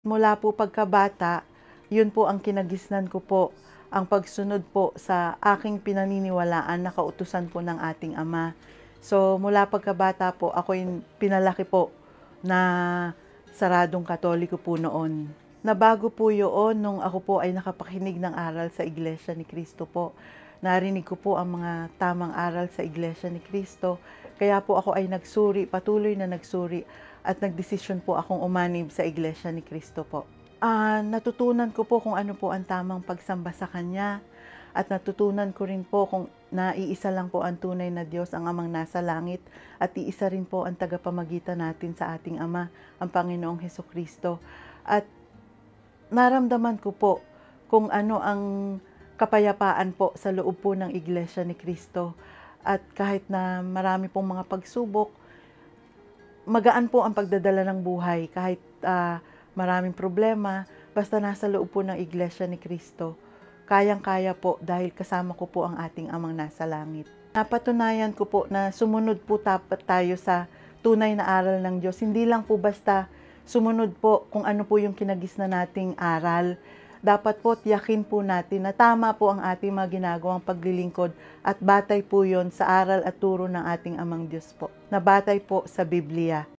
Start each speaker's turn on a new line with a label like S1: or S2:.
S1: Mula po pagkabata, yun po ang kinagisnan ko po, ang pagsunod po sa aking pinaniniwalaan na kautusan po ng ating Ama. So, mula pagkabata po, ako'y pinalaki po na saradong Katoliko po noon. Nabago po yun nung ako po ay nakapakinig ng aral sa Iglesia ni Cristo po. Narinig ko po ang mga tamang aral sa Iglesia ni Cristo. Kaya po ako ay nagsuri, patuloy na nagsuri at nagdesisyon po akong umanib sa Iglesia ni Cristo po. Natutunan ko po kung ano po ang tamang pagsamba sa Kanya at natutunan ko rin po kung na iisa lang po ang tunay na Diyos, ang Amang nasa langit, at iisa rin po ang tagapamagitan natin sa ating Ama, ang Panginoong Hesukristo. At naramdaman ko po kung ano ang kapayapaan po sa loob po ng Iglesia ni Cristo. At kahit na marami pong mga pagsubok, magaan po ang pagdadala ng buhay kahit maraming problema, basta nasa loob po ng Iglesia ni Cristo. Kayang-kaya po dahil kasama ko po ang ating Amang nasa langit. Napatunayan ko po na sumunod po dapat tayo sa tunay na aral ng Diyos. Hindi lang po basta sumunod po kung ano po yung kinagisnan nating aral. Dapat po tiyakin po natin na tama po ang ating mga ginagawang paglilingkod at batay po yon sa aral at turo ng ating Amang Diyos po, na batay po sa Biblia.